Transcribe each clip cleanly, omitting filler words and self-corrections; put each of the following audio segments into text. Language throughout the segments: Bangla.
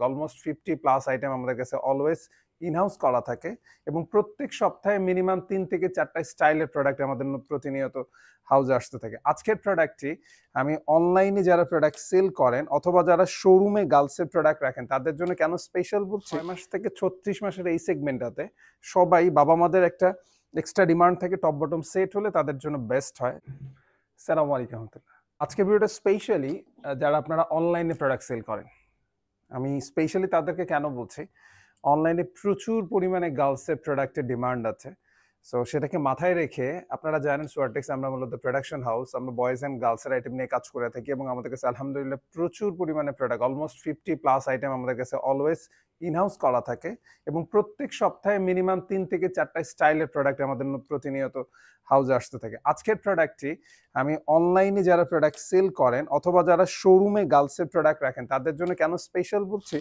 অলমোস্ট 50+ আইটেম আমাদের কাছে অলওয়েজ ইনহাউস করা থাকে এবং প্রত্যেক সপ্তাহে মিনিমাম 3 থেকে 4টা স্টাইলের প্রোডাক্ট আমাদের প্রতিনিয়ত হাউজে আসতে থাকে। আজকের প্রোডাক্টটি আমি অনলাইনে যারা প্রোডাক্ট সেল করেন অথবা যারা শোরুমে গার্লসের প্রোডাক্ট রাখেন তাদের জন্য কেন স্পেশাল বলছি, 6 মাস থেকে 36 মাসের এই সেগমেন্টটাতে সবাই বাবা মাদের একটা এক্সট্রা ডিমান্ড থাকে, টপ বটম সেট হলে তাদের জন্য বেস্ট হয়। আসসালামু আলাইকুম রহমতুল্লাহ। আজকের ভিডিওটা স্পেশালি যারা আপনারা অনলাইনে প্রোডাক্ট সেল করেন, আমি স্পেশালি তাদেরকে কেন বলছি, অনলাইনে প্রচুর পরিমাণে গার্লসের প্রোডাক্টের ডিমান্ড আছে। সো সেটাকে মাথায় রেখে আপনারা জানেন সোয়ারটেক্স আমরা মূলত প্রোডাকশন হাউস, আমরা বয়েজ অ্যান্ড গার্লসের আইটেম নিয়ে কাজ করে থাকি এবং আমাদের কাছে আলহামদুলিল্লাহ প্রচুর পরিমাণে প্রোডাক্ট অলমোস্ট 50+ আইটেম আমাদের কাছে অলওয়েজ ইনহাউস করা থাকে এবং প্রত্যেক সপ্তাহে মিনিমাম 3 থেকে 4টা স্টাইলের প্রোডাক্ট আমাদের প্রতিনিয়ত হাউজে আসতে থাকে। আজকের প্রোডাক্টটি আমি অনলাইনে যারা প্রোডাক্ট সেল করেন অথবা যারা শোরুমে গার্লসের প্রোডাক্ট রাখেন তাদের জন্য কেন স্পেশাল বলছি,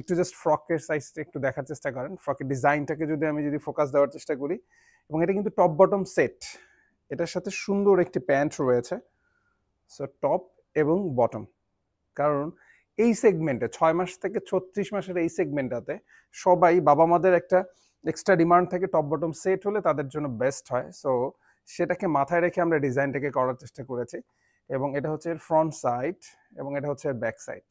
একটু জাস্ট ফ্রকের সাইজটা একটু দেখার চেষ্টা করেন। ফ্রকের ডিজাইনটাকে যদি ফোকাস দেওয়ার চেষ্টা করি, এবং এটা কিন্তু টপ বটম সেট, এটার সাথে সুন্দর একটি প্যান্ট রয়েছে। সো টপ এবং বটম, কারণ এই সেগমেন্টে 6 মাস থেকে 36 মাসের এই সেগমেন্টটাতে সবাই বাবা মাদের একটা এক্সট্রা ডিমান্ড থাকে, টপ বটম সেট হলে তাদের জন্য বেস্ট হয়। সো সেটাকে মাথায় রেখে আমরা ডিজাইনটাকে করার চেষ্টা করেছি এবং এটা হচ্ছে এর ফ্রন্ট সাইড এবং এটা হচ্ছে এর ব্যাক সাইড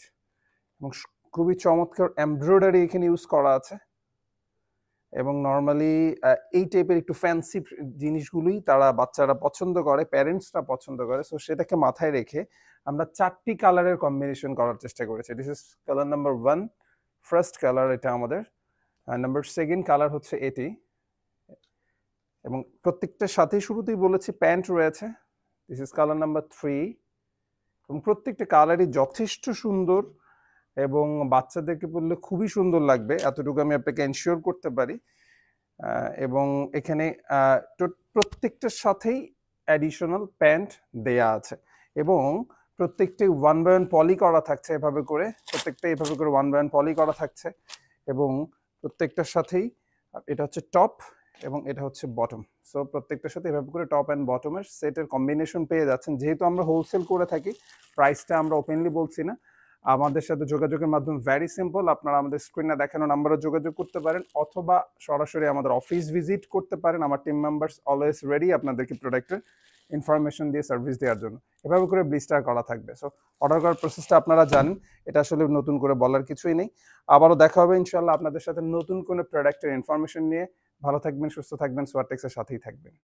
এবং খুবই চমৎকার এমব্রয়ডারি এখানে ইউজ করা আছে এবং নর্মালি এই টাইপের একটু ফ্যান্সি জিনিসগুলোই বাচ্চারা পছন্দ করে, প্যারেন্টসরা পছন্দ করে। সো সেটাকে মাথায় রেখে আমরা 4টি কালারের কম্বিনেশন করার চেষ্টা করেছি। This is colour number 1, first colour এটা আমাদের, নাম্বার সেকেন্ড কালার হচ্ছে এটি এবং প্রত্যেকটার সাথেই শুরুতেই বলেছি প্যান্ট রয়েছে। দিস ইজ কালার নাম্বার 3 এবং প্রত্যেকটা কালারই যথেষ্ট সুন্দর এবং বাচ্চাদেরকে পরলে খুবই সুন্দর লাগবে, এতটুকু আমি আপনাকে এনশিওর করতে পারি। এবং এখানে প্রত্যেকটার সাথেই অ্যাডিশনাল প্যান্ট দেয়া আছে এবং প্রত্যেকটাই 1 বাই 1 পলি করা থাকছে, এভাবে করে প্রত্যেকটা এভাবে করে 1 বাই 1 পলি করা থাকছে এবং প্রত্যেকটার সাথেই এটা হচ্ছে টপ এবং এটা হচ্ছে বটম। সো প্রত্যেকটার সাথে এভাবে করে টপ অ্যান্ড বটমের সেটের কম্বিনেশন পেয়ে যাচ্ছেন। যেহেতু আমরা হোলসেল করে থাকি, প্রাইসটা আমরা ওপেনলি বলছি না। আমাদের সাথে যোগাযোগের মাধ্যম ভেরি সিম্পল, আপনারা আমাদের স্ক্রিনে দেখানো নাম্বারে যোগাযোগ করতে পারেন অথবা সরাসরি আমাদের অফিস ভিজিট করতে পারেন। আমার টিম মেম্বার্স অলওয়েজ রেডি আপনাদেরকে প্রোডাক্টের ইনফরমেশন দিয়ে সার্ভিস দেওয়ার জন্য। এভাবে করে ব্লিস্টার করা থাকবে। সো অর্ডার করার প্রসেসটা আপনারা জানেন, এটা আসলে নতুন করে বলার কিছুই নেই। আবারও দেখা হবে ইনশাল্লাহ আপনাদের সাথে নতুন কোনো প্রোডাক্টের ইনফরমেশন নিয়ে। ভালো থাকবেন, সুস্থ থাকবেন, সোয়ারটেক্সের সাথেই থাকবেন।